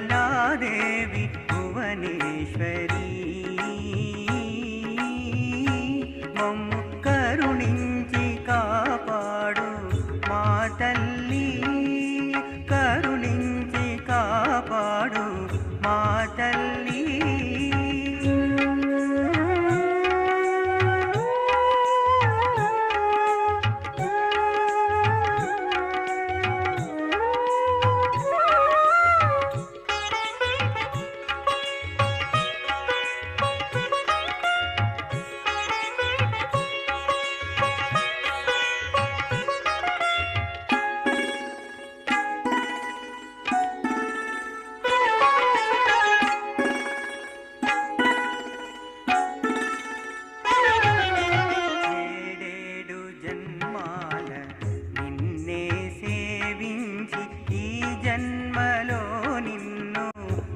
నిర్మలాదేవి భువనేశ్వరి మమ్ము కరుణించి కాపాడు మా తల్లి, కరుణించి కాపాడు మా తల్లి.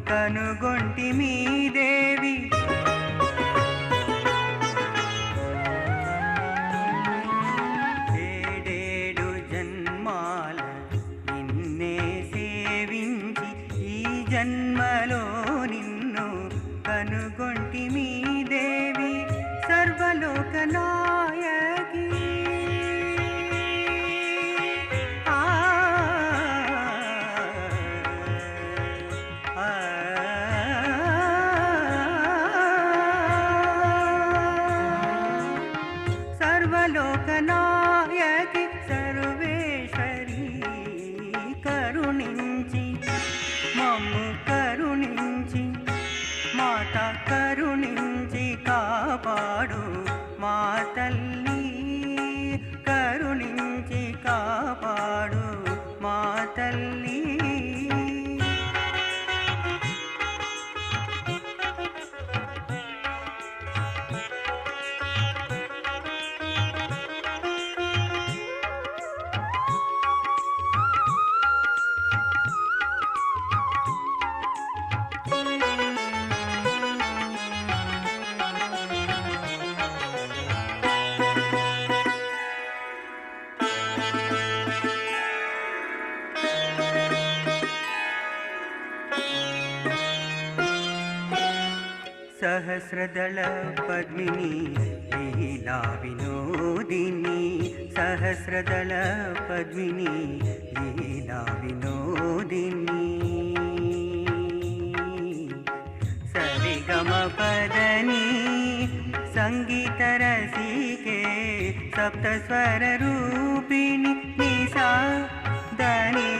కనుగొంటి మీ దేవి ఏడేడు జన్మాల నిన్నే సేవించి ఈ జన్మలో నిన్ను కనుగొంటి మీ దేవి సర్వలోక నాయకి. సర్వలోకనాయకి సర్వేశ్వరి కరుణించి మమ్ము కరుణించి మాత కరుణించి కాపాడు మా తల్లి, కరుణించి కాపాడు మా తల్లి. సహస్రదళ పద్మిని లీలా వినోదిని, సహస్రదళ పద్మిని లీలా వినోదిని. సరిగమ పదని సంగీత రసికే సప్తస్వర రూపిణి నిసా దని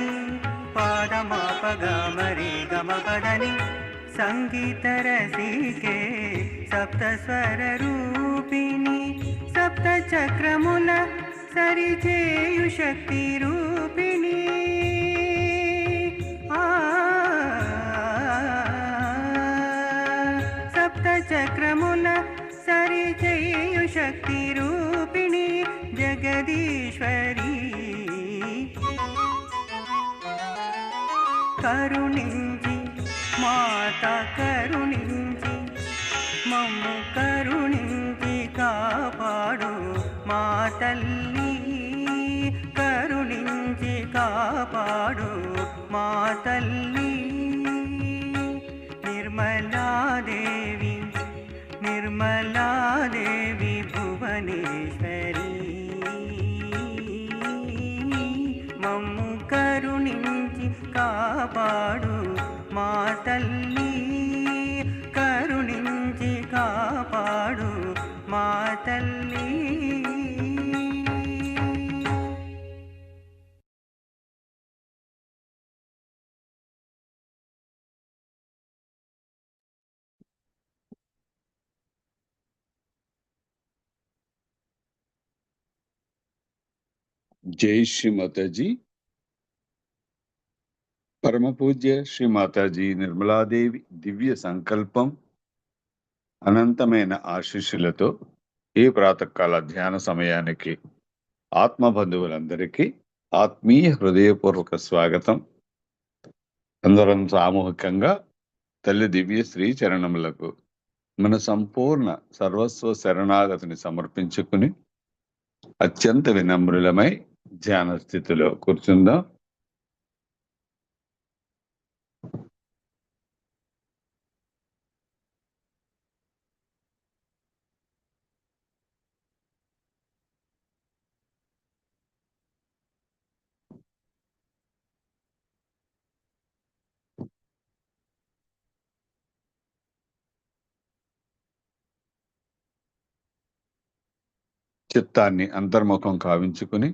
పాదమా పగమరి గమ పదని సంగీత రసికే సప్తస్వర రూపిణి సప్త చక్రముల సరిచేయు శక్తి రూపిణి. సప్త చక్రముల సరిచేయు శక్తి రూపిణి జగదీశ్వరి కరుణించి మాత కరుణించి మమ్ము కరుణించి కాపాడు మా తల్లి, కరుణించి కాపాడు మా తల్లి. నిర్మలాదేవి నిర్మలాదేవి భువనేశ్వరి మమ్ము కరుణించి కాపాడు మా తల్లి, కరుణించి కాపాడు మా తల్లి. జై శ్రీ మాతాజీ. పరమ పూజ్య శ్రీ మాతాజీ నిర్మలాదేవి దివ్య సంకల్పం అనంతమైన ఆశీస్సులతో ఈ ప్రాతకాల ధ్యాన సమయానికి ఆత్మబంధువులందరికీ ఆత్మీయ హృదయపూర్వక స్వాగతం. అందరం సామూహికంగా తల్లి దివ్య శ్రీ చరణములకు మన సంపూర్ణ సర్వస్వ శరణాగతిని సమర్పించుకుని అత్యంత వినమ్రులమై ధ్యాన స్థితిలో కూర్చుందాం. చిత్తాన్ని అంతర్ముఖం కావించుకుని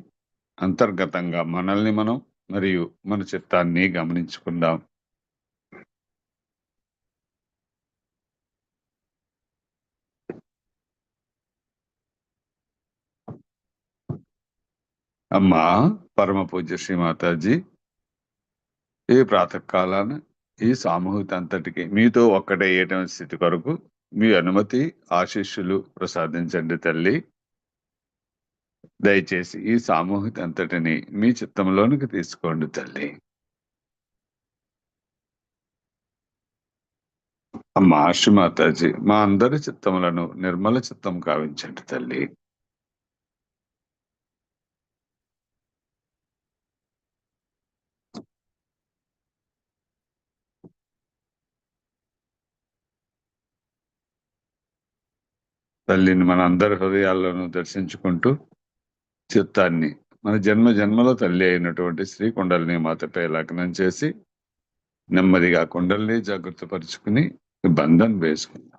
అంతర్గతంగా మనల్ని మనం మరియు మన చిత్తాన్ని గమనించుకుందాం. అమ్మా పరమ పూజ్య శ్రీ మాతాజీ, ఈ ప్రాతకాలాన ఈ సామూహిక అంతటికి మీతో ఒక్కటయ్యేటువంటి స్థితి కొరకు మీ అనుమతి, ఆశీస్సులు ప్రసాదించండి తల్లి. దయచేసి ఈ సామూహిక అంతటిని మీ చిత్తంలోనికి తీసుకోండి తల్లి. అమ్మా శ్రీ మాతాజీ, మా అందరి చిత్తములను నిర్మల చిత్తం కావించండి తల్లి. తల్లిని మన అందరి హృదయాల్లోనూ దర్శించుకుంటూ చిత్తాన్ని మన జన్మ జన్మల తల్లి అయినటువంటి శ్రీ కుండలిని మాతపై లగ్నం చేసి నెమ్మదిగా కుండలిని జాగృత పరుచుకుని బంధం వేసుకుందాం.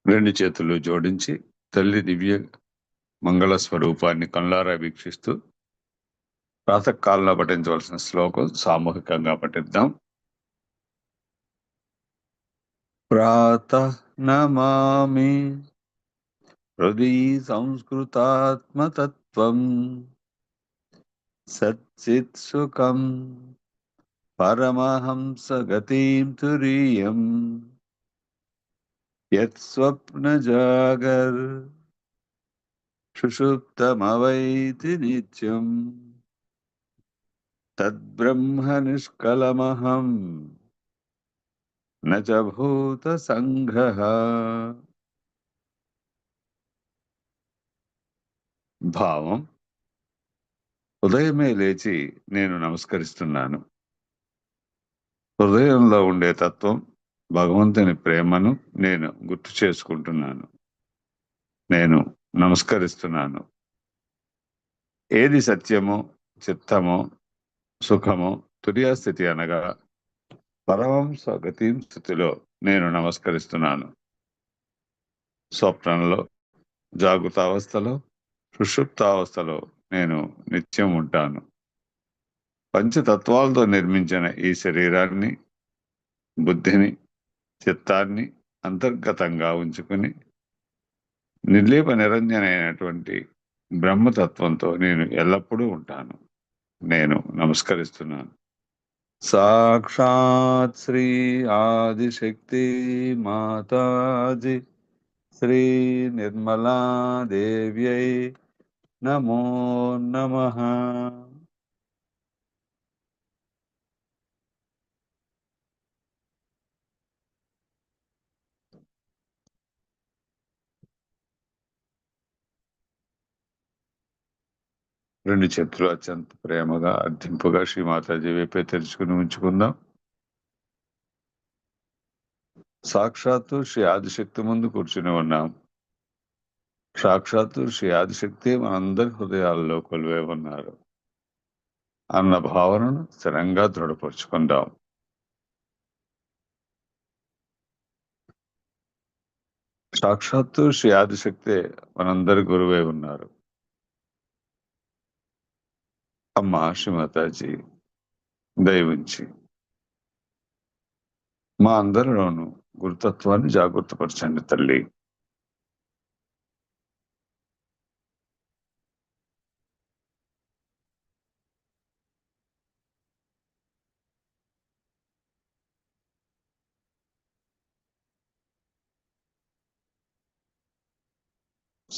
రెండు చేతులు జోడించి తల్లి దివ్య మంగళ స్వరూపాన్ని కళ్ళారా వీక్షిస్తూ ప్రాతకాలంలో పఠించవలసిన శ్లోకం సామూహికంగా పఠిద్దాం. ప్రాతః నమామి హృది సంస్కృతాత్మతత్వం సచ్చిత్ సుఖం పరమహంస గతిం తురీయం యత్ స్వప్న జాగర్ సుషుప్తమవైతి నిత్యం తద్బ్రహ్మ నిష్కలమహం న చ భూత సంఘః. భావం: ఉదయమే లేచి నేను నమస్కరిస్తున్నాను. హృదయంలో ఉండే తత్వం, భగవంతుని ప్రేమను నేను గుర్తు చేసుకుంటున్నాను. నేను నమస్కరిస్తున్నాను. ఏది సత్యమో, చిత్తమో, సుఖమో, తుర్యాస్థితి అనగా పరమంస గతిం స్థితిలో నేను నమస్కరిస్తున్నాను. స్వప్నంలో, జాగృతావస్థలో, సుషుప్తావస్థలో నేను నిత్యం ఉంటాను. పంచతత్వాలతో నిర్మించిన ఈ శరీరాన్ని, బుద్ధిని, చిత్తాన్ని అంతర్గతంగా ఉంచుకుని నిర్లేప నిరంజనైనటువంటి బ్రహ్మతత్వంతో నేను ఎల్లప్పుడూ ఉంటాను. నేను నమస్కరిస్తున్నాను. సాక్షాత్ శ్రీ ఆదిశక్తి మాతాజీ శ్రీ నిర్మలా దేవ్యై నమో నమః. రెండు చేతులు అత్యంత ప్రేమగా అర్థింపుగా శ్రీ మాతాజీ వైపే తెరుచుకుని ఉంచుకుందాం. సాక్షాత్తు శ్రీ ఆదిశక్తి ముందు కూర్చుని ఉన్నాం. సాక్షాత్తు శ్రీ ఆదిశక్తి మనందరి హృదయాల్లో కొలువై ఉన్నారు అన్న భావనను స్థిరంగా దృఢపరుచుకుందాం. సాక్షాత్తు శ్రీ ఆదిశక్తే మనందరి గురువై ఉన్నారు. అమ్మా శ్రీ మాతాజీ దయవుంచి మా అందరిలోనూ గురుతత్వాన్ని జాగృతపరచండి తల్లి.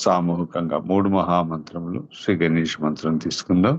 సామూహికంగా 3 మహామంత్రములు శ్రీ గణేష్ మంత్రం తీసుకుందాం.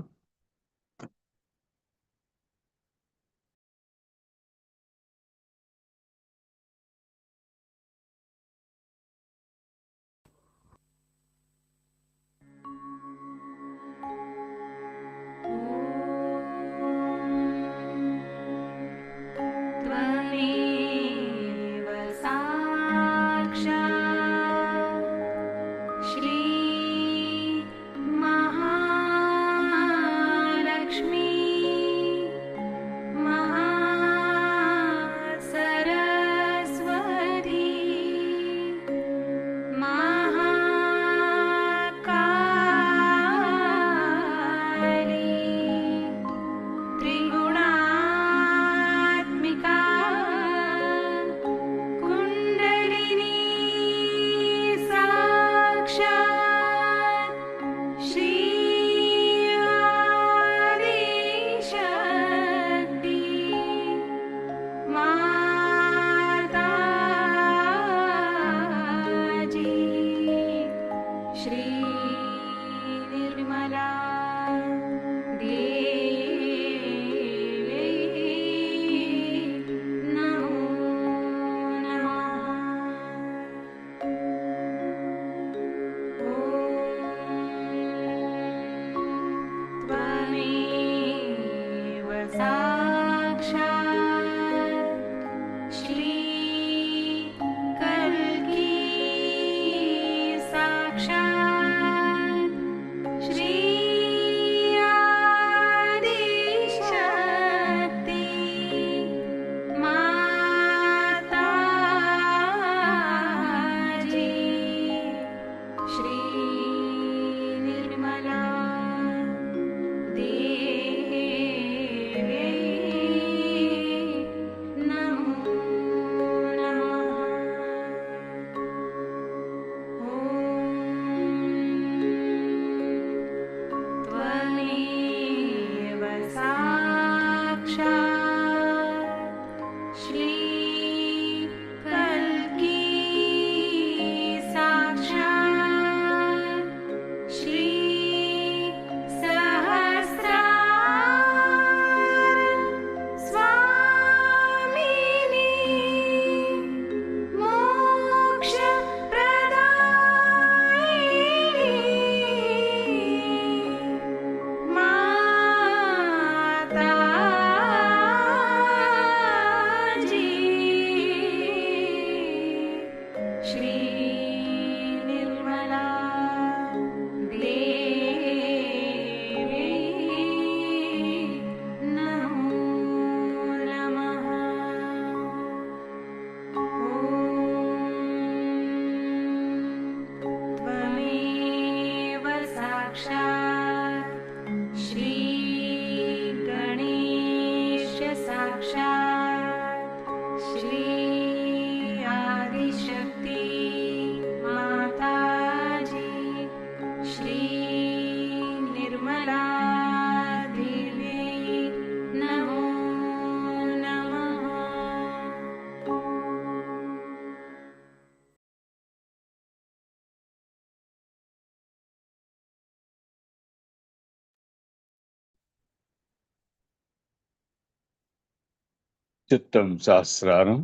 చిత్తం సహస్రారం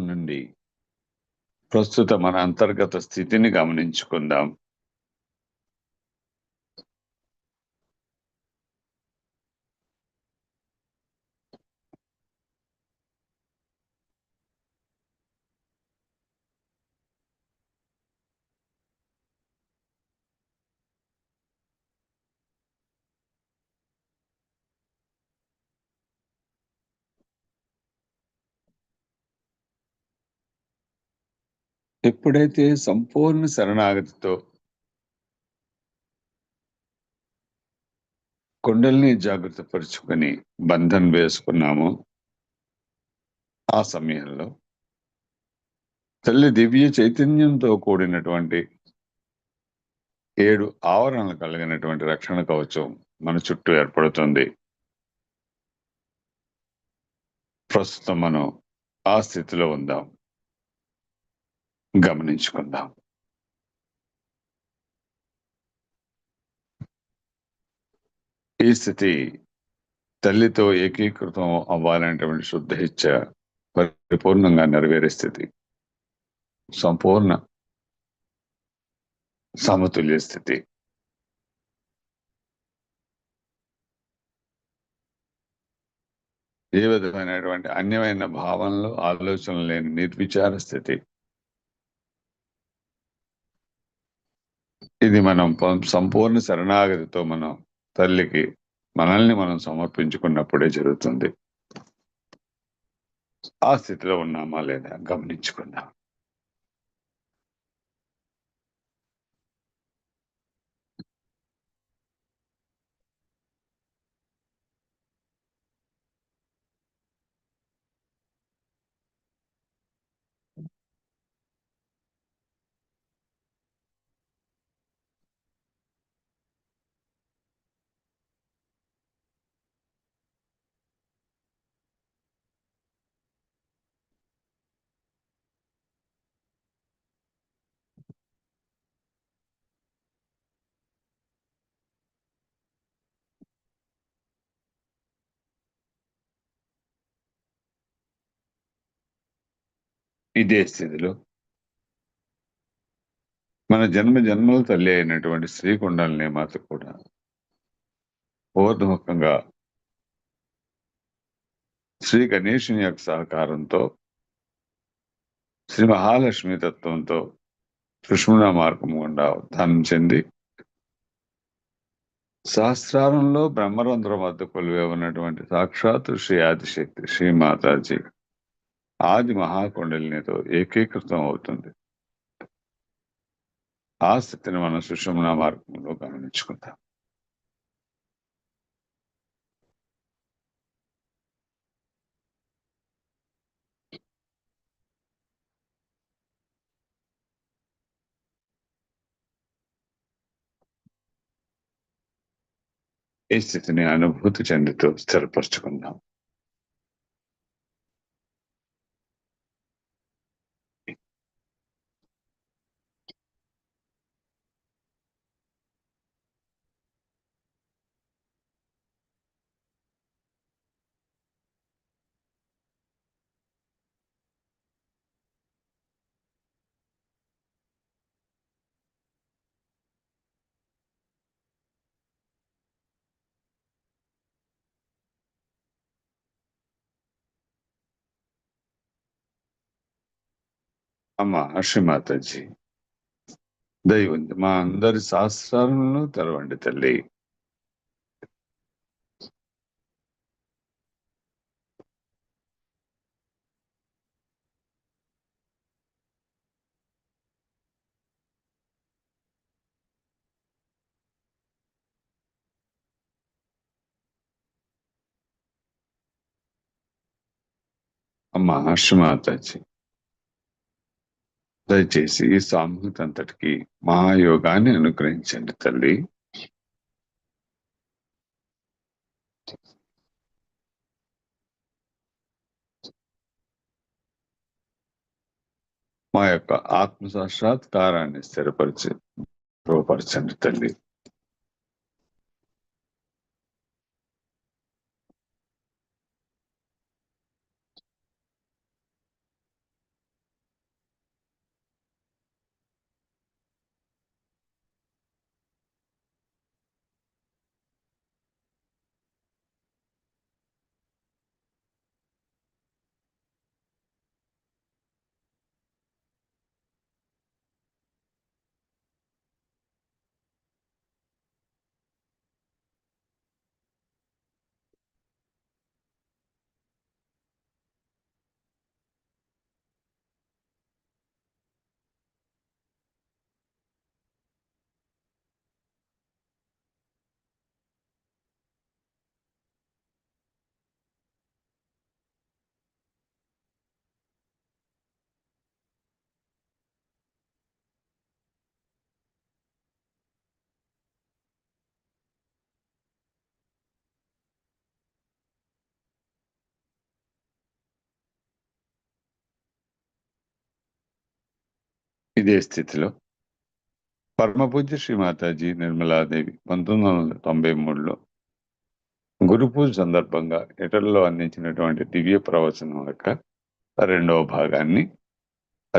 నుండి ప్రస్తుత మన అంతర్గత స్థితిని గమనించుకుందాం. ఎప్పుడైతే సంపూర్ణ శరణాగతితో కుండల్ని జాగృతపరుచుకొని బంధం వేసుకున్నామో ఆ సమయంలో తల్లి దివ్య చైతన్యంతో కూడినటువంటి 7 ఆవరణలు కలిగినటువంటి రక్షణ కవచం మన చుట్టూ ఏర్పడుతుంది. ప్రస్తుతం మనం ఆ స్థితిలో ఉందాం. గమనించుకుందాం. ఈ స్థితి తల్లితో ఏకీకృతం అవ్వాలనేటువంటి శుద్ధ ఇచ్చ పరిపూర్ణంగా నెరవేరే స్థితి, సంపూర్ణ సమతుల్య స్థితి. ఏ విధమైనటువంటి అన్యమైన భావనలు, ఆలోచనలు లేని నిర్విచార స్థితి. ఇది మనం సంపూర్ణ శరణాగతితో మనం తల్లికి మనల్ని మనం సమర్పించుకున్నప్పుడే జరుగుతుంది. ఆ స్థితిలో ఉన్నామా లేదా గమనించుకుందాం. ఇదే స్థితిలో మన జన్మ జన్మల తల్లి అయినటువంటి శ్రీకుండలిని మాత కూడా ఊర్ధ్వముఖంగా శ్రీ గణేశుని యొక్క సహకారంతో, శ్రీ మహాలక్ష్మి తత్వంతో సుష్మణ మార్గం గుండా ఉత్థానం చెంది సహస్రారంలో బ్రహ్మరంధ్రం వద్ద కొలువే ఉన్నటువంటి సాక్షాత్ శ్రీ ఆదిశక్తి శ్రీ మాతాజీ ఆది మహాకుండలినితో ఏకీకృతం అవుతుంది. ఆ స్థితిని మనం సుషుమ్నా మార్గంలో గమనించుకుంటాం. ఈ స్థితిని అనుభూతి చెందుతూ స్థిరపరచుకుందాం. అమ్మ శ్రీమాతాజీ దైవం మా అందరి శాస్త్రాలను తెరవండి తల్లి. అమ్మ శ్రీమాతాజీ దయచేసి ఈ సామూహిక అంతటికి మహాయోగాన్ని అనుగ్రహించండి తల్లి. మా యొక్క ఆత్మ సాక్షాత్కారాన్ని స్థిరపరిచి ధృవపరచండి తల్లి. ఇదే స్థితిలో పరమపూజ్య శ్రీ మాతాజీ నిర్మలాదేవి 1993లో గురు పూజ సందర్భంగా ఇటలీలో అందించినటువంటి దివ్య ప్రవచనం యొక్క రెండవ భాగాన్ని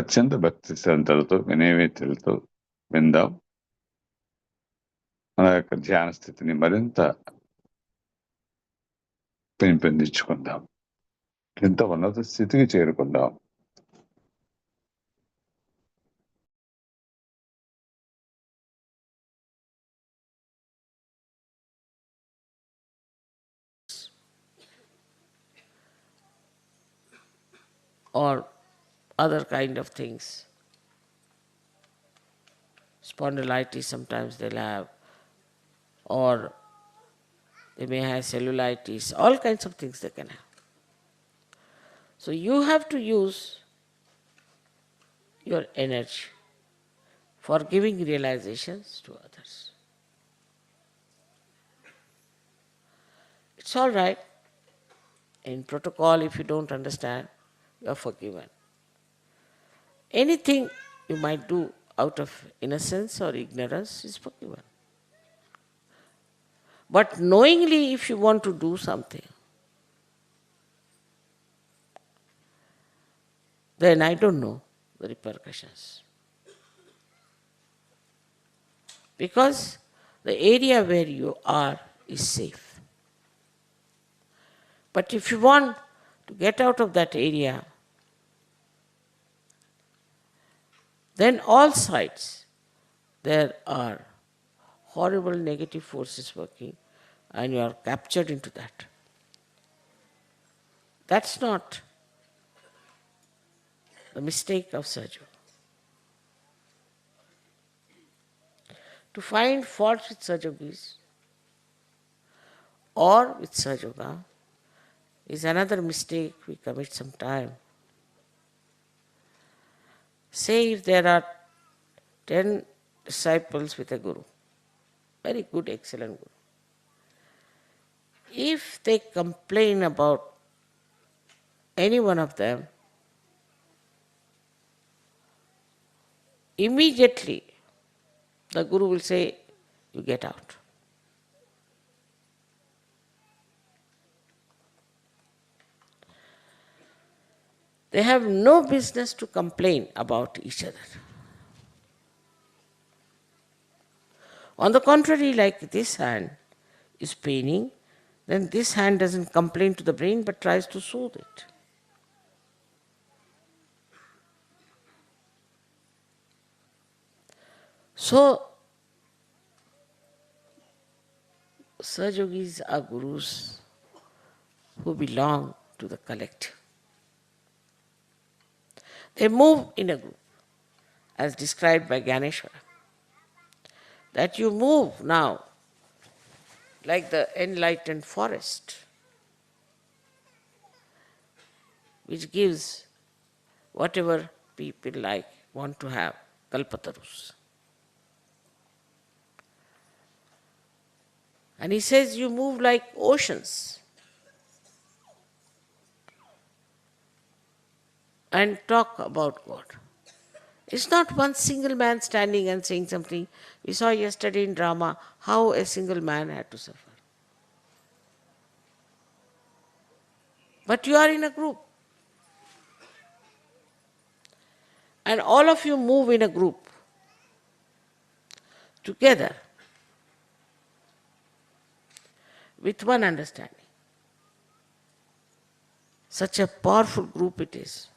అత్యంత భక్తి శ్రద్ధలతో వినయవేత్తులతో విందాం. మన యొక్క ధ్యాన స్థితిని మరింత పెంపొందించుకుందాం, ఎంత ఉన్నత స్థితికి చేరుకుందాం. or other kind of things. Spondylitis sometimes they'll have, or they may have cellulitis, all kinds of things they can have. So you have to use your energy for giving realizations to others. It's all right. In protocol, if you don't understand, you are forgiven. Anything you might do out of innocence or ignorance is forgiven. But knowingly, if you want to do something, then I don't know the repercussions. Because the area where you are is safe. But if you want to get out of that area, then all sides there are horrible negative forces working and you are captured into that. That's not the mistake of Sahaja. To find faults with Sahajogis or with Sahaja is another mistake we commit sometime. Say if there are 10 disciples with a guru, very good, excellent guru. If they complain about any one of them, immediately the guru will say, you get out. They have no business to complain about each other. On the contrary, like this hand is paining, then this hand doesn't complain to the brain but tries to soothe it. So, Sahajogis are gurus who belong to the collective. They move in a group, as described by Gyaneshwara. That you move now like the enlightened forest, which gives whatever people like, want to have, kalpatarus. And he says you move like oceans and talk about God. It's not one single man standing and saying something. We saw yesterday in drama how a single man had to suffer. But you are in a group. And all of you move in a group together with one understanding. Such a powerful group it is.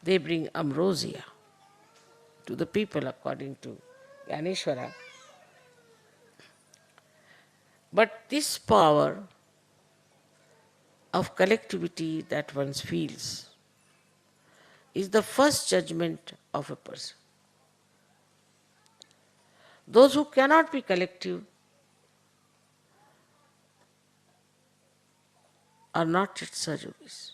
They bring ambrosia to the people according to Gyaneshwara. But this power of collectivity that one feels is the first judgment of a person. Those who cannot be collective are not yet Sahajogis.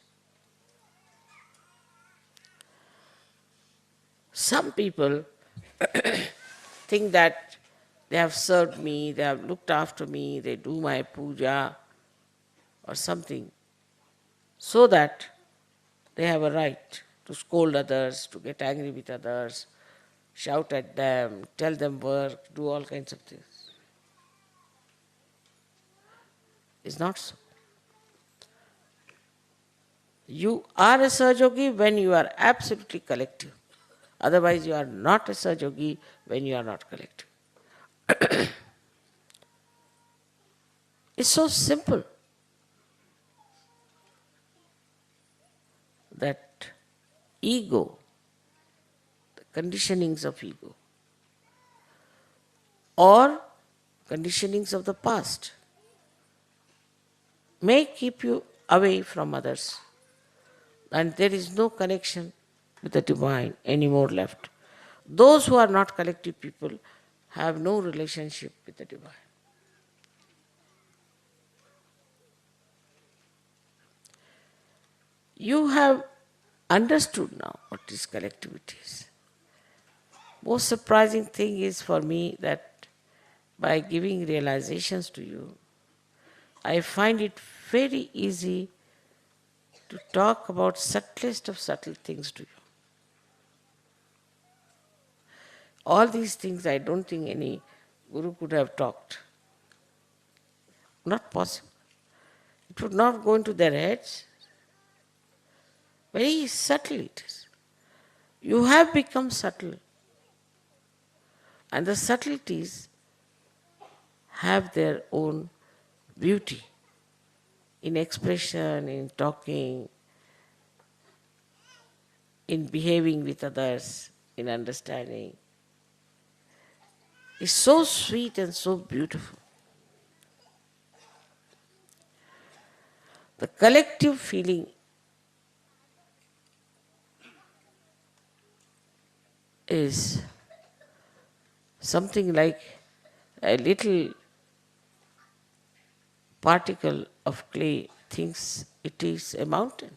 Some people think that they have served me, they have looked after me, they do my puja or something, so that They have a right to scold others, to get angry with others, shout at them, tell them work, do all kinds of things. It's not so. You are a Sahaja Yogi when you are absolutely collective. Otherwise, you are not a Sahaja Yogi when you are not collective. It's so simple that ego, the conditionings of ego, or conditionings of the past may keep you away from others, and there is no connection with the divine anymore left. Those who are not collective people have no relationship with the divine. You have understood now what is collectivity is. Most surprising thing is for me that by giving realizations to you, I find it very easy to talk about subtlest of subtle things to you. All these things I don't think any guru could have talked. Not possible. It would not go into their heads. Very subtle it is. You have become subtle. And the subtleties have their own beauty in expression, in talking, in behaving with others, in understanding. It's so sweet and so beautiful. The collective feeling is something like a little particle of clay thinks it is a mountain.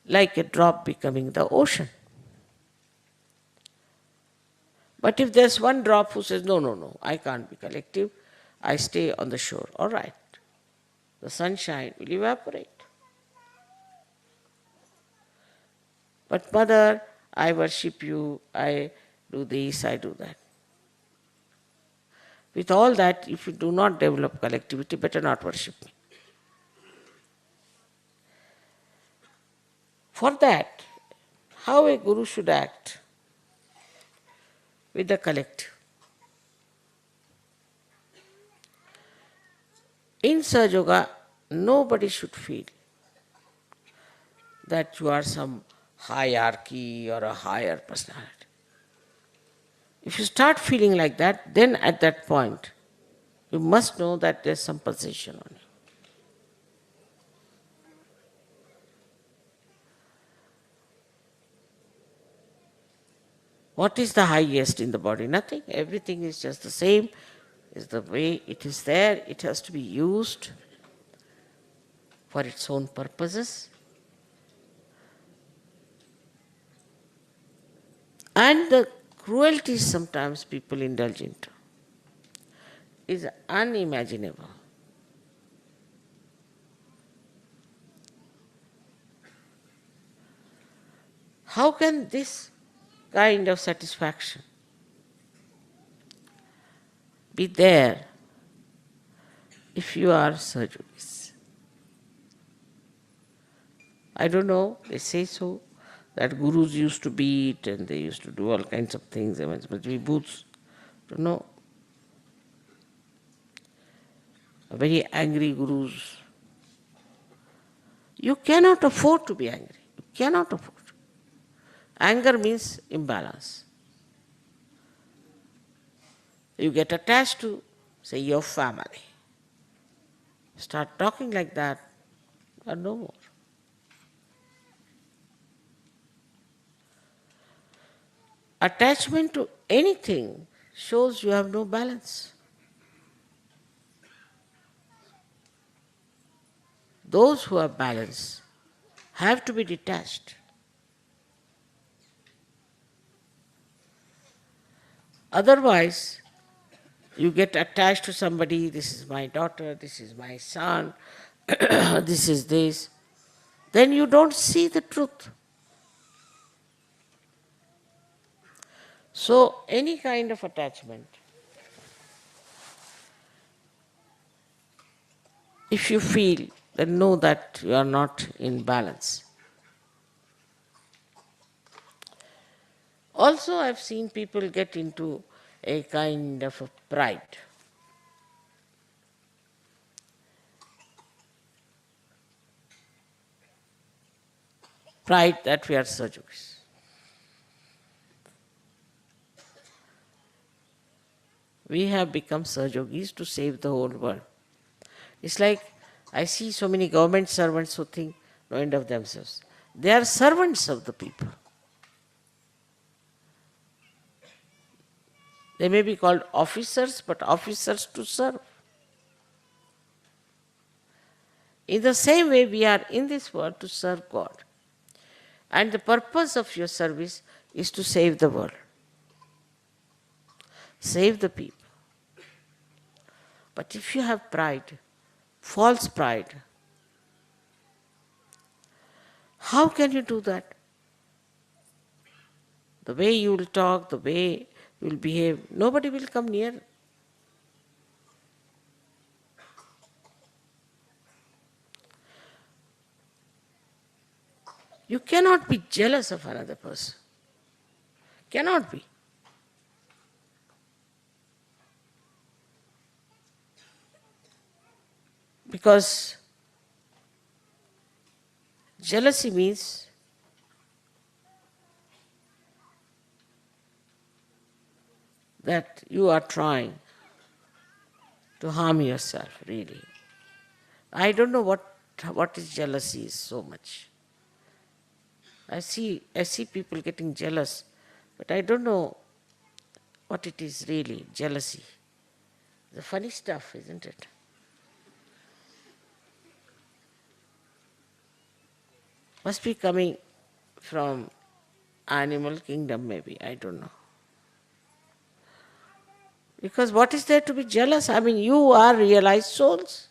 Like a drop becoming the ocean. But if there's one drop who says, no, I can't be collective, I stay on the shore, all right. The sunshine will evaporate. But mother, I worship you, I do this, I do that. With all that, if you do not develop collectivity, better not worship me. For that, how a guru should act with the collective. In Sahaja Yoga, nobody should feel that you are some hierarchy or a higher personality. If you start feeling like that, then at that point, you must know that there's some possession on you. What is the highest in the body? Nothing. Everything is just the same. Is the way it is there. It has to be used for its own purposes. And the cruelties sometimes people indulge into is unimaginable. How can this kind of satisfaction be there if you are Sahaja Yogis? I don't know, they say so, that gurus used to beat and they used to do all kinds of things, there must be booths. Don't know. Very angry gurus. You cannot afford to be angry. You cannot afford. Anger means imbalance. You get attached to, say, your family. Start talking like that, or no more. Attachment to anything shows you have no balance. Those who are balanced have to be detached. Otherwise, you get attached to somebody, this is my daughter, this is my son, this is this, then you don't see the truth. So, any kind of attachment, if you feel, then know that you are not in balance. Also, I've seen people get into a kind of a pride. Pride that we are Sajogis. We have become Sajogis to save the whole world. It's like I see so many government servants who think no end of themselves. They are servants of the people. They may be called officers, but officers to serve. In the same way, we are in this world to serve God. And the purpose of your service is to save the world, save the people. But if you have pride, false pride, how can you do that? The way you will talk, the way you will behave, nobody will come near. You cannot be jealous of another person. Cannot be. Because jealousy means that you are trying to harm yourself, really. I don't know what is jealousy is so much. I see people getting jealous, but I don't know what it is really, jealousy. The funny stuff, isn't it? Must be coming from animal kingdom maybe, I don't know. Because what is there to be jealous? I mean, you are realized souls.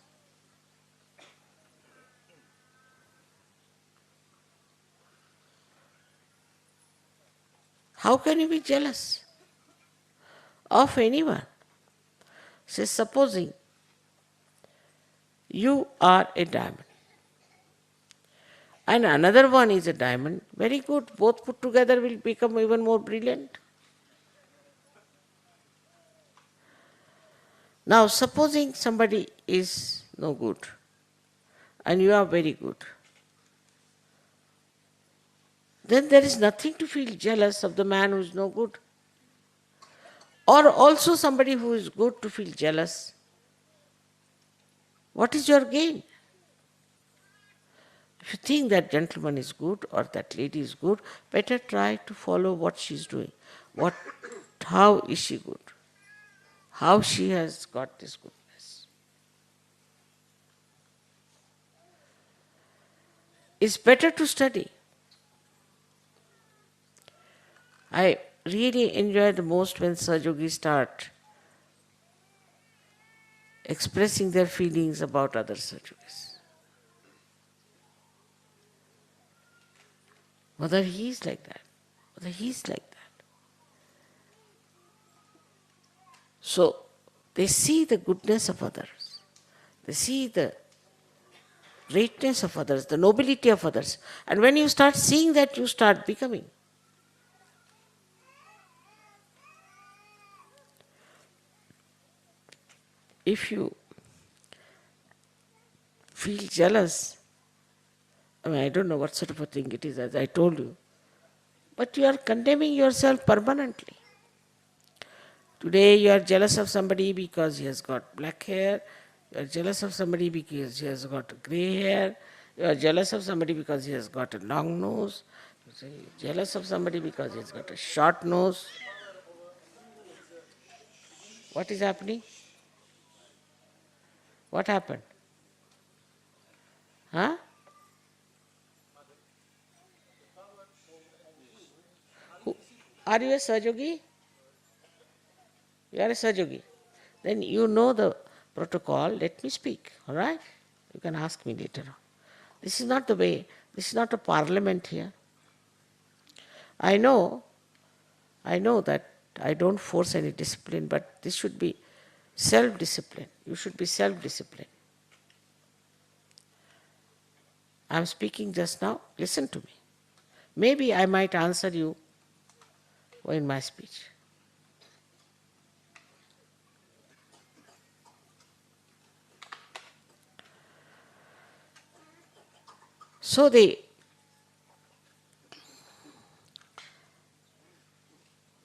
How can you be jealous of anyone? Say, supposing you are a diamond and another one is a diamond, very good, both put together will become even more brilliant. Now, supposing somebody is no good and you are very good, then there is nothing to feel jealous of the man who is no good. Or also somebody who is good to feel jealous. What is your gain? If you think that gentleman is good or that lady is good, better try to follow what she is doing. How is she good? How she has got this goodness. It's better to study. I really enjoy the most when Sajogis start expressing their feelings about other Sajogis. Whether he is like that, whether he is like that. So, they see the goodness of others. They see the greatness of others, the nobility of others. And when you start seeing that, you start becoming. If you feel jealous, I mean, I don't know what sort of a thing it is, as I told you, but you are condemning yourself permanently. Today you are jealous of somebody because he has got black hair, you are jealous of somebody because he has got grey hair, you are jealous of somebody because he has got a long nose, you are jealous of somebody because he has got a short nose. What is happening? What happened? Huh? Are you a Sahaja? You are a Sahaja. Then you know the protocol, let me speak, all right? You can ask me later on. This is not the way. This is not a parliament here. I know that I don't force any discipline, but this should be self-discipline. You should be self-disciplined. I'm speaking just now. Listen to me. Maybe I might answer you in my speech. So the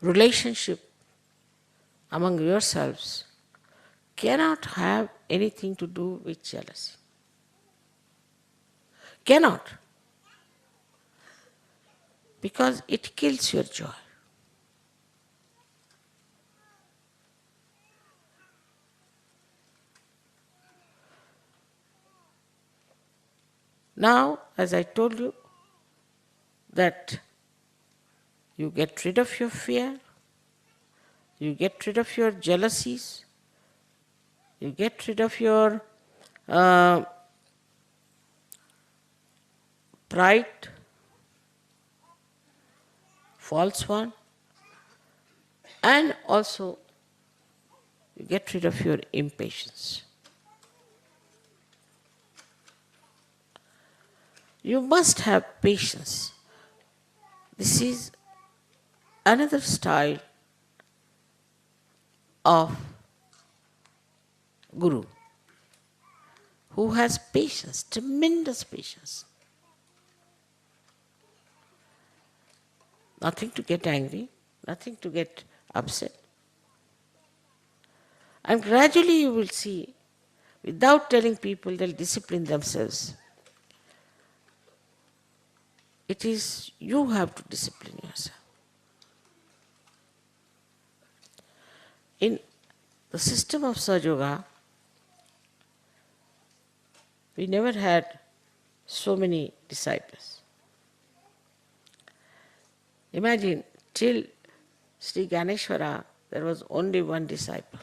relationship among yourselves cannot have anything to do with jealousy. Cannot. Because it kills your joy. Now, as I told you, that you get rid of your fear, you get rid of your jealousies, you get rid of your pride, false one, and also you get rid of your impatience. You must have patience. This is another style of Guru who has patience, tremendous patience. Nothing to get angry, nothing to get upset. And gradually you will see, without telling people, they'll discipline themselves. It is you have to discipline yourself. In the system of Sahaja Yoga, we never had so many disciples. Imagine, till Sri Ganeshwara, there was only one disciple.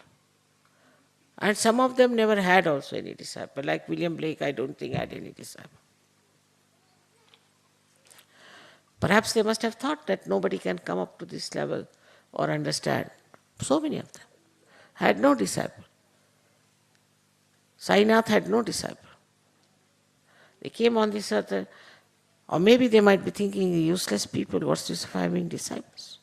And some of them never had also any disciple. Like William Blake, I don't think had any disciple. Perhaps they must have thought that nobody can come up to this level or understand. So many of them had no disciple. Sainath had no disciple. They came on this earth, or maybe they might be thinking, useless people, what's this of having disciples?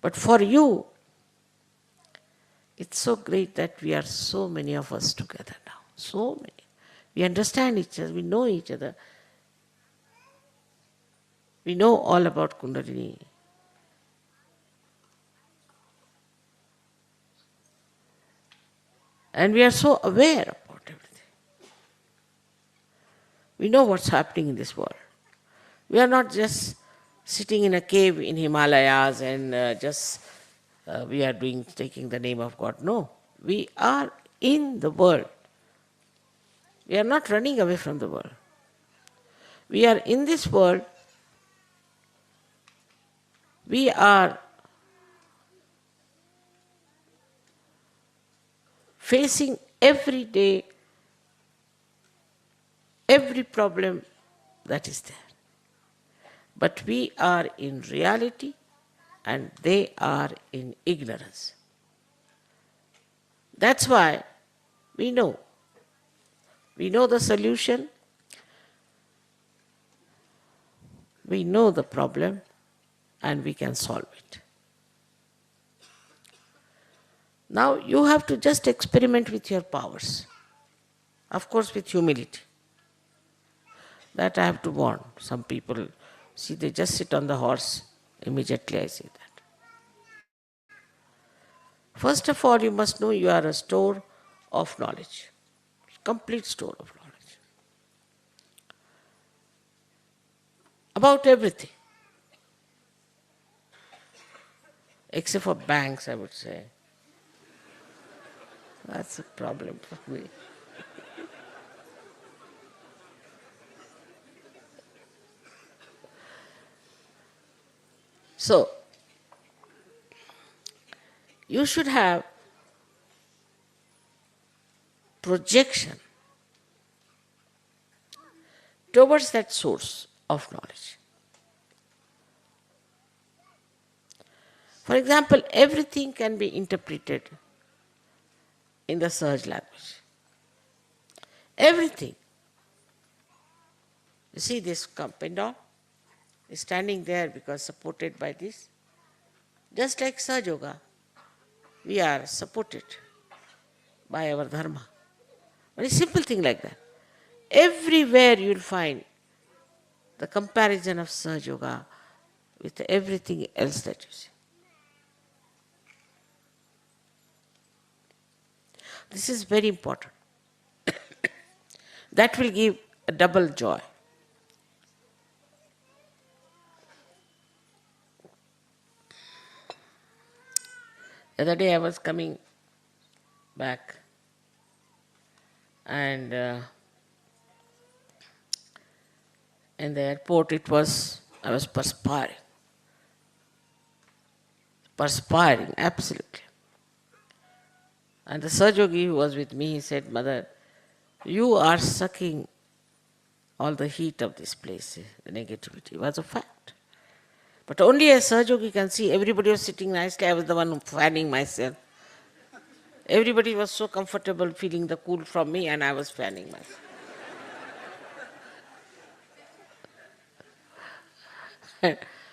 But for you, it's so great that we are so many of us together now. So many. We understand each other, we know each other. We know all about Kundalini. And we are so aware about everything. We know what's happening in this world. We are not just sitting in a cave in Himalayas and we are taking the name of God. No, we are in the world. We are not running away from the world. We are in this world. We are facing every day every problem that is there. But we are in reality and they are in ignorance. That's why we know. We know the solution. We know the problem and we can solve it. Now you have to just experiment with your powers. Of course with humility. That I have to warn. Some people, see, they just sit on the horse. Immediately I say that. First of all, you must know you are a store of knowledge. Complete store of knowledge. About everything. Except for banks, I would say. That's a problem for me. So, you should have projection towards that source of knowledge. For example, everything can be interpreted in the Sahaja language. Everything. You see this pendant is standing there because supported by this. Just like Sahaja Yoga, we are supported by our dharma. Very simple thing like that. Everywhere you will find the comparison of Sahaja Yoga with everything else that you see. This is very important. That will give a double joy. The other day I was coming back and in the airport I was perspiring, absolutely. And the Sahaja Yogi who was with me, he said, Mother, you are sucking all the heat of this place, the negativity. It was a fact. But only a Sahaja Yogi can see. Everybody was sitting nicely. I was the one fanning myself. Everybody was so comfortable feeling the cool from me, and I was fanning myself.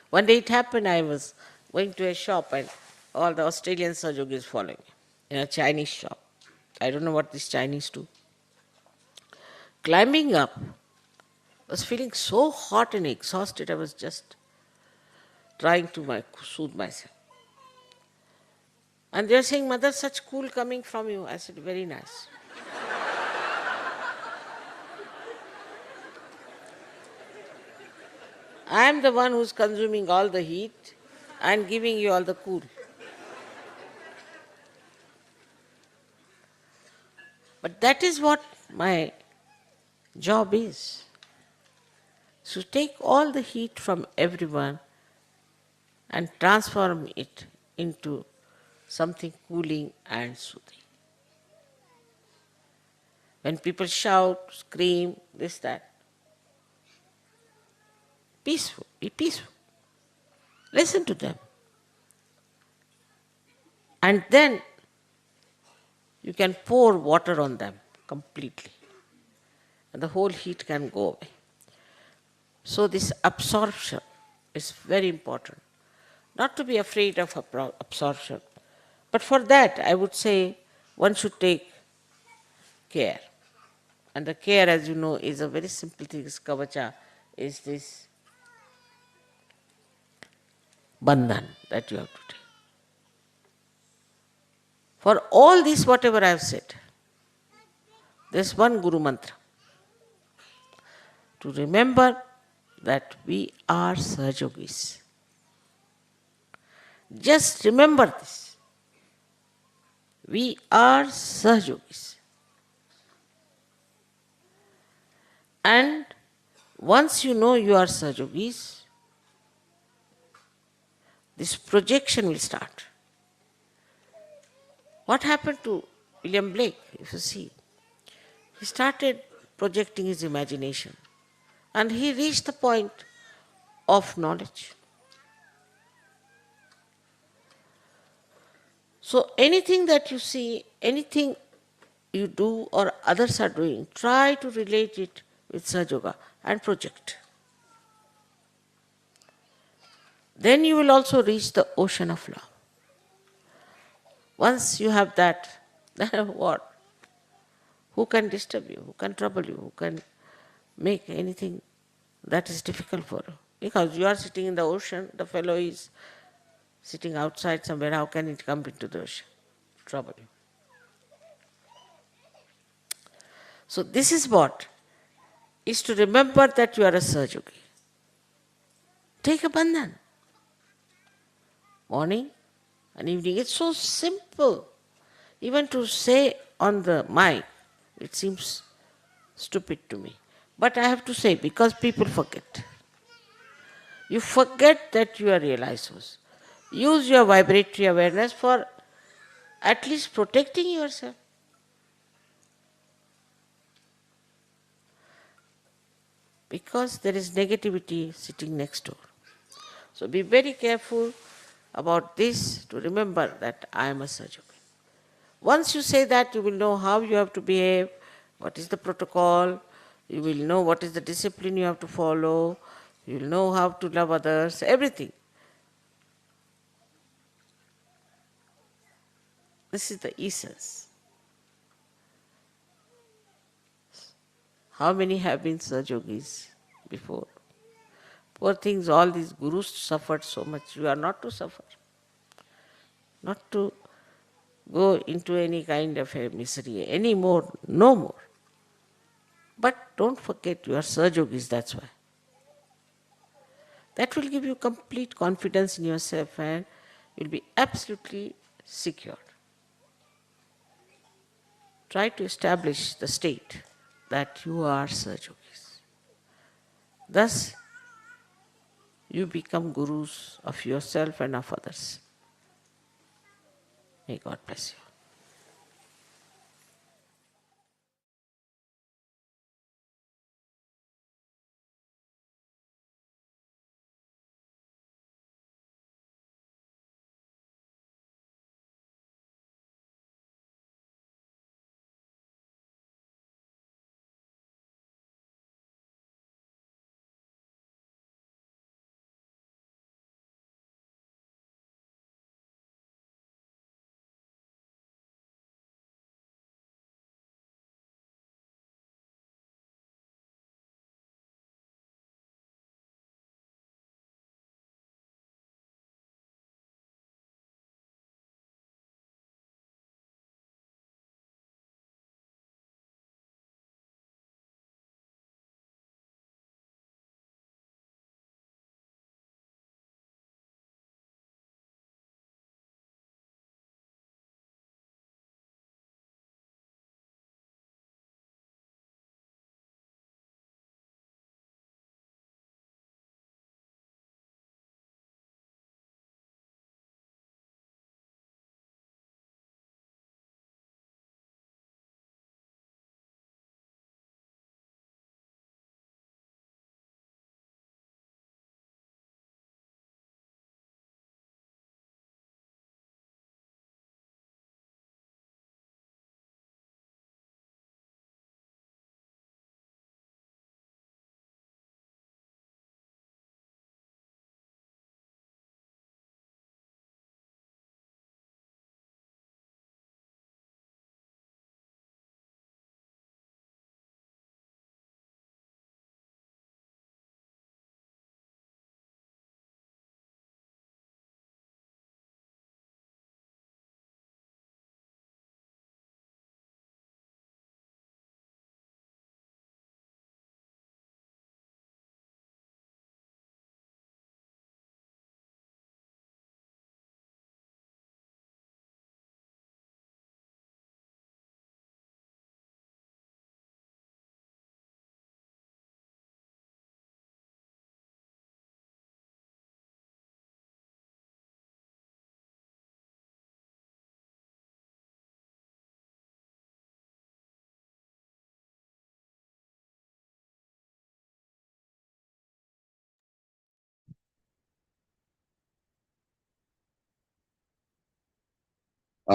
One day it happened, I was going to a shop and all the Australian Sahaja Yogis following me in a Chinese shop. I don't know what these Chinese do. Climbing up, I was feeling so hot and exhausted, I was just trying to soothe myself. And they were saying, Mother, such cool coming from you. I said, very nice. I am the one who's consuming all the heat and giving you all the cool. But that is what my job is. So take all the heat from everyone and transform it into something cooling and soothing. When people shout, scream, this, that, peaceful, be peaceful. Listen to them. And then you can pour water on them completely. And the whole heat can go away. So this absorption is very important. Not to be afraid of absorption. But for that, I would say one should take care. And the care, as you know, is a very simple thing. Kavacha is this bandhan that you have to take. For all this, whatever I have said, there's one Guru Mantra. To remember that we are Sahaja Yogis. Just remember this. We are Sahaja Yogis. And once you know you are Sahaja Yogis, this projection will start. What happened to William Blake, if you see? He started projecting his imagination and he reached the point of knowledge. So anything that you see, anything you do or others are doing, try to relate it with Sahaja Yoga and project. Then you will also reach the ocean of love. Once you have that, then what? Who can disturb you? Who can trouble you? Who can make anything that is difficult for you? Because you are sitting in the ocean, the fellow is sitting outside somewhere. How can it come into the ocean? Trouble you. So this is what is to remember that you are a Sahaja Yogi. Take a bandhan. Morning and evening. It's so simple. Even to say on the mic, it seems stupid to me. But I have to say, because people forget. You forget that you are realized source. Use your vibratory awareness for at least protecting yourself. because there is negativity sitting next door. So be very careful about this to remember that I am a Sahaja Yogi. Once you say that, you will know how you have to behave, what is the protocol, you will know what is the discipline you have to follow, you will know how to love others, everything. This is the essence. How many have been Sahaja Yogis before? Poor things, all these gurus suffered so much. You are not to suffer, not to go into any kind of a misery anymore, no more. But don't forget you are Sahaja Yogis, that's why. That will give you complete confidence in yourself and you'll be absolutely secure. Try to establish the state that you are Sahaja Yogis. Thus, you become gurus of yourself and of others. May God bless you.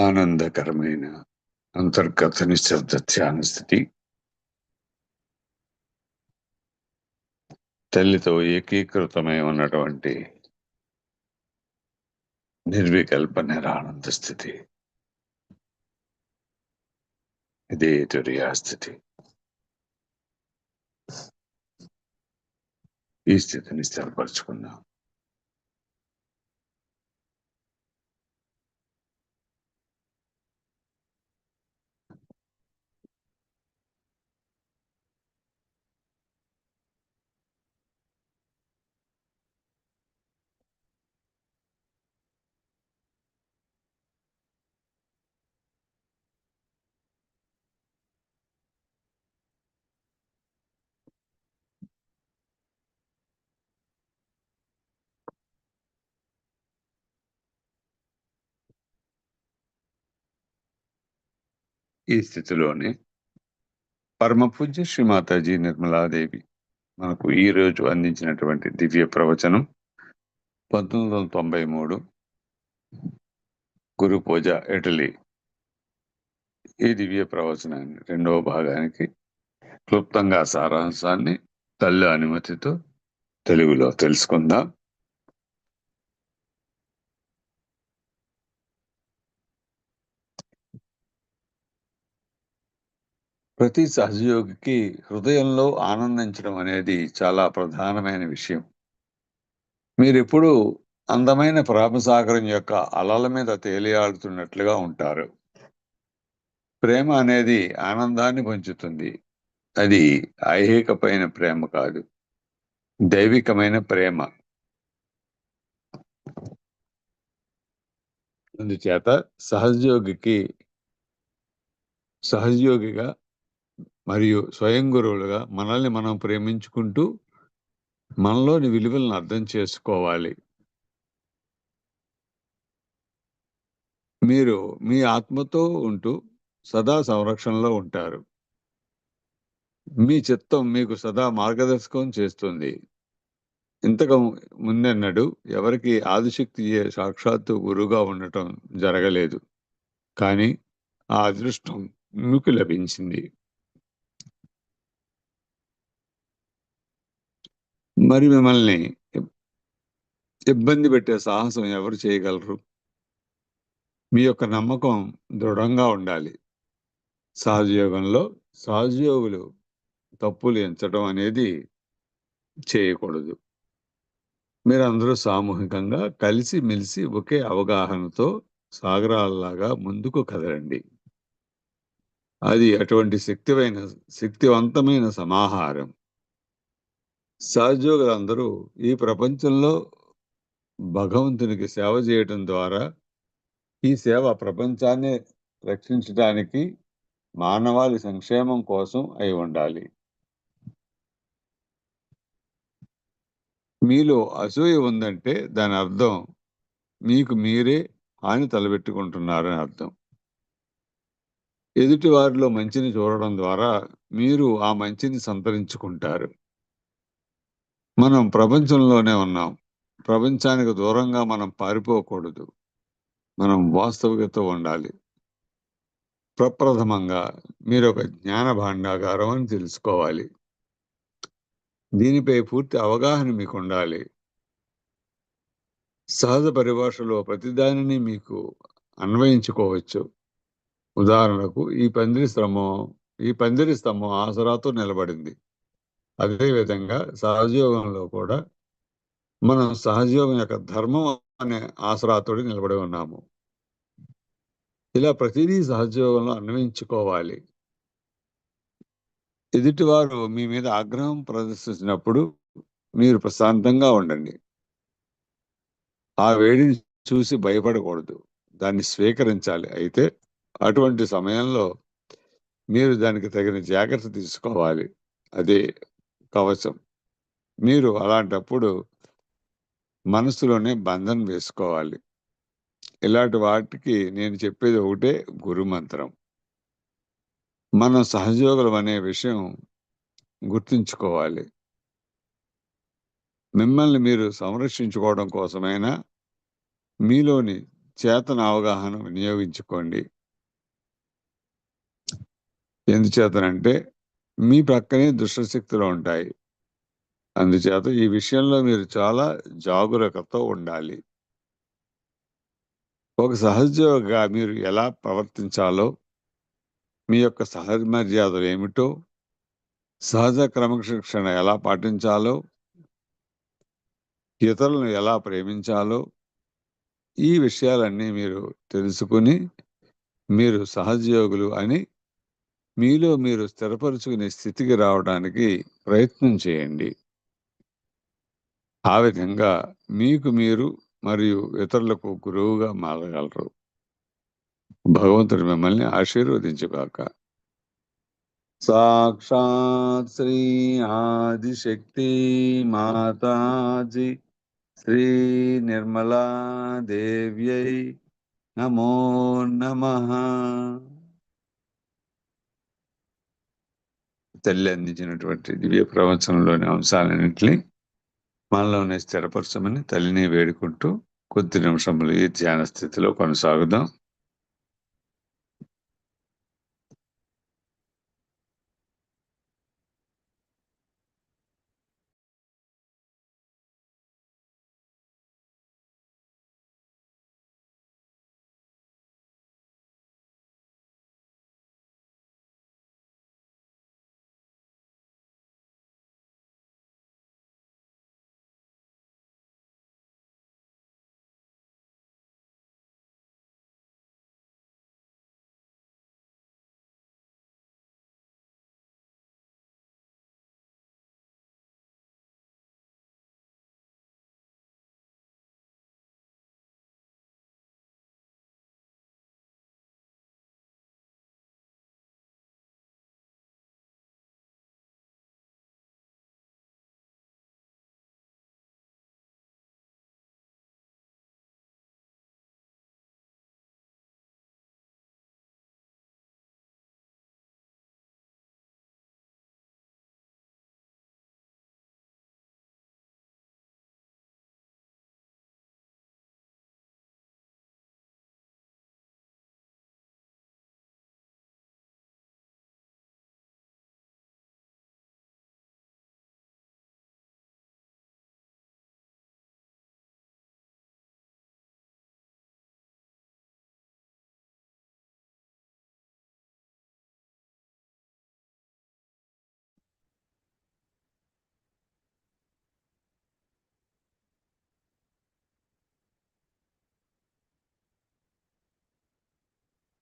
ఆనందకరమైన అంతర్గత నిశ్శబ్ద ధ్యాన స్థితి, తల్లితో ఏకీకృతమై ఉన్నటువంటి నిర్వికల్ప నిరానంద స్థితి, ఇదే తురియా స్థితి. ఈ స్థితిని స్థిరపరచుకుందాం. ఈ స్థితిలోనే పరమ పూజ్య శ్రీ మాతాజీ నిర్మలాదేవి మనకు ఈ రోజు అందించినటువంటి దివ్య ప్రవచనం 1993 గురు పూజ ఇటలీ. ఈ దివ్య ప్రవచనాన్ని రెండవ భాగానికి క్లుప్తంగా సారాంశాన్ని తల్లి అనుమతితో తెలుగులో తెలుసుకుందాం. ప్రతి సహజయోగికి హృదయంలో ఆనందించడం అనేది చాలా ప్రధానమైన విషయం. మీరెప్పుడు అందమైన ప్రేమసాగరం యొక్క అలల మీద తేలియాడుతున్నట్లుగా ఉంటారు. ప్రేమ అనేది ఆనందాన్ని పంచుతుంది. అది ఐహికమైన ప్రేమ కాదు, దైవికమైన ప్రేమ. అందుచేత సహజయోగిగా మరియు స్వయం గురువులుగా మనల్ని మనం ప్రేమించుకుంటూ మనలోని విలువలను అర్థం చేసుకోవాలి. మీరు మీ ఆత్మతో ఉంటూ సదా సంరక్షణలో ఉంటారు. మీ చిత్తం మీకు సదా మార్గదర్శకం చేస్తుంది. ఇంతకు ముందెన్నడూ ఎవరికి ఆదిశక్తియే సాక్షాత్తు గురువుగా ఉండటం జరగలేదు. కానీ ఆ అదృష్టం మీకు లభించింది. మరి మిమ్మల్ని ఇబ్బంది పెట్టే సాహసం ఎవరు చేయగలరు? మీ యొక్క నమ్మకం దృఢంగా ఉండాలి. సహజయోగంలో సహజయోగులు తప్పులు ఎంచడం అనేది చేయకూడదు. మీరందరూ సామూహికంగా కలిసి మెలిసి ఒకే అవగాహనతో సాగరాల్లాగా ముందుకు కదలండి. అది అటువంటి శక్తివంతమైన సమాహారం. సహజయోగులందరూ ఈ ప్రపంచంలో భగవంతునికి సేవ చేయటం ద్వారా ఈ సేవ ప్రపంచాన్ని రక్షించడానికి, మానవాళి సంక్షేమం కోసం అయి ఉండాలి. మీలో అసూయ ఉందంటే దాని అర్థం మీకు మీరే హాని తలబెట్టుకుంటున్నారని అర్థం. ఎదుటి వారిలో మంచిని చూడడం ద్వారా మీరు ఆ మంచిని సంతరించుకుంటారు. మనం ప్రపంచంలోనే ఉన్నాం. ప్రపంచానికి దూరంగా మనం పారిపోకూడదు. మనం వాస్తవికత ఉండాలి. ప్రప్రథమంగా మీరొక జ్ఞాన భాండాగారం అని తెలుసుకోవాలి. దీనిపై పూర్తి అవగాహన మీకుండాలి. సహజ పరిభాషలో ప్రతిదానిని మీకు అన్వయించుకోవచ్చు. ఉదాహరణకు ఈ పందిరి స్తంభం ఆసరాతో నిలబడింది. అదేవిధంగా సహజయోగంలో కూడా మనం సహజయోగం యొక్క ధర్మం అనే ఆసరాతోటి నిలబడి ఉన్నాము. ఇలా ప్రతిదీ సహజయోగంలో అన్వయించుకోవాలి. ఎదుటివారు మీ మీద ఆగ్రహం ప్రదర్శించినప్పుడు మీరు ప్రశాంతంగా ఉండండి. ఆ వేడిని చూసి భయపడకూడదు. దాన్ని స్వీకరించాలి. అయితే అటువంటి సమయంలో మీరు దానికి తగిన జాగ్రత్త తీసుకోవాలి. అదే కవచం. మీరు అలాంటప్పుడు మనసులోనే బంధం వేసుకోవాలి. ఇలాంటి వాటికి నేను చెప్పేది ఒకటే గురు మంత్రం. మనం సహజయోగులం అనే విషయం గుర్తుంచుకోవాలి. మిమ్మల్ని మీరు సంరక్షించుకోవడం కోసమైనా మీలోని చేతన అవగాహన వినియోగించుకోండి. ఎందుచేతనంటే మీ ప్రక్కనే దుష్టశక్తులు ఉంటాయి. అందుచేత ఈ విషయంలో మీరు చాలా జాగరూకతతో ఉండాలి. ఒక సహజయోగిగా మీరు ఎలా ప్రవర్తించాలో, మీ యొక్క సహజ మర్యాదలు ఏమిటో, సహజ క్రమశిక్షణ ఎలా పాటించాలో, ఇతరులను ఎలా ప్రేమించాలో, ఈ విషయాలన్నీ మీరు తెలుసుకుని మీరు సహజయోగులు అని మీలో మీరు స్థిరపరుచుకునే స్థితికి రావడానికి ప్రయత్నం చేయండి. ఆ విధంగా మీకు మీరు మరియు ఇతరులకు గురువుగా మారగలరు. భగవంతుడు మిమ్మల్ని ఆశీర్వదించుగాక. సాక్షాత్ శ్రీ ఆదిశక్తి మాతాజీ శ్రీ నిర్మలా దేవ్యై నమో నమః. తల్లి అందించినటువంటి దివ్య ప్రవచనంలోని అంశాలన్నింటినీ మనలోనే స్థిరపరచమని తల్లిని వేడుకుంటూ కొద్ది నిమిషములు ఈ ధ్యాన స్థితిలో కొనసాగుదాం.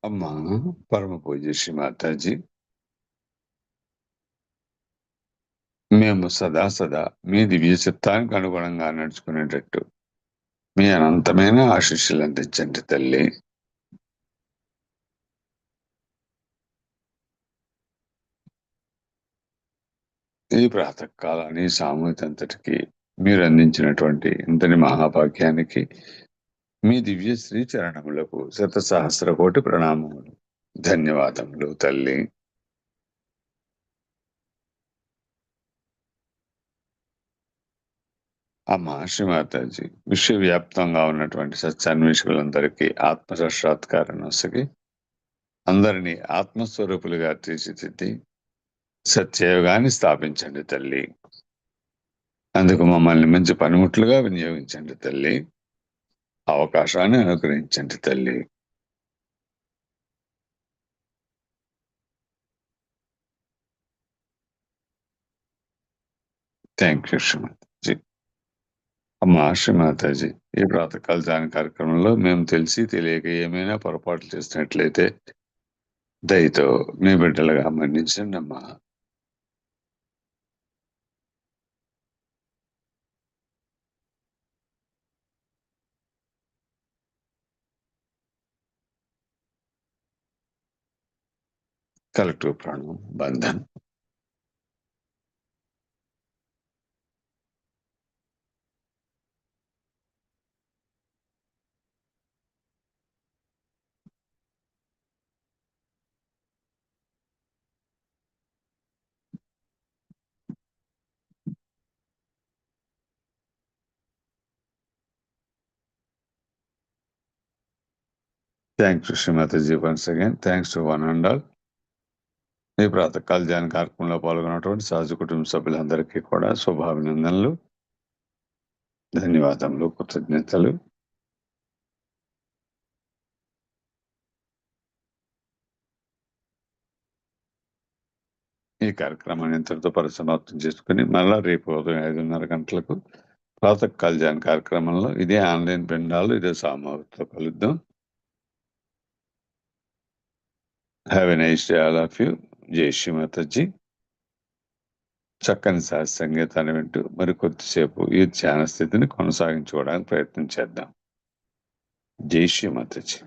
అమ్మా పరమ పూజ్య శ్రీ మాతాజీ, మేము సదా మీ దివ్య చిత్తానికి అనుగుణంగా నడుచుకునేటట్టు మీ అనంతమైన ఆశీస్సులు అందించండి తల్లి. ఈ ప్రాతకాలాన్ని సామూహిక అంతటికి మీరు అందించినటువంటి ఇంతటి మహాభాగ్యానికి మీ దివ్య శ్రీ చరణములకు సహస్ర కోటి ప్రణామములు, ధన్యవాదములు తల్లి. అమ్మా శ్రీమాతాజీ, విశ్వవ్యాప్తంగా ఉన్నటువంటి సత్యాన్వేషకులందరికీ ఆత్మసాక్షాత్కారం నొసగి అందరినీ ఆత్మస్వరూపులుగా తీర్చిదిద్ది సత్యయుగాన్ని స్థాపించండి తల్లి. అందుకు మమ్మల్ని మంచి పనిముట్లుగా వినియోగించండి తల్లి. అవకాశాన్ని అనుగ్రహించండి తల్లి. Thank you Shri Mataji. అమ్మా శ్రీమాతాజీ, ఈ ప్రాతకాల ధ్యాన కార్యక్రమంలో మేము తెలిసి తెలియక ఏమైనా పొరపాట్లు చేసినట్లయితే దయతో మీ బిడ్డలుగా మన్నించండి అమ్మా. కలెక్టివ్ ప్రాణం Bandhan. Thank you Shri Mataji once again. Thanks to one and all. ఈ ప్రాతకాల ధ్యాన కార్యక్రమంలో పాల్గొన్నటువంటి సహజ కుటుంబ సభ్యులందరికీ కూడా శుభాభినందనలు, ధన్యవాదములు, కృతజ్ఞతలు. ఈ కార్యక్రమాన్ని ఇంతటితో పరిసమాప్తం చేసుకుని మళ్ళా రేపు ఉదయం 5:30 గంటలకు ప్రాతకాల ధ్యాన కార్యక్రమంలో ఇదే ఆన్లైన్ పిండాలు ఇదే సామూహికతో కలుద్దాం. Have a nice day all of you. జై శ్రీ మాతాజీ. చక్కని శాస్త్ర సంగీతాన్ని వింటూ మరి కొద్దిసేపు ఈ ధ్యాన స్థితిని కొనసాగించుకోవడానికి ప్రయత్నం చేద్దాం. జై శ్రీ మాతాజీ.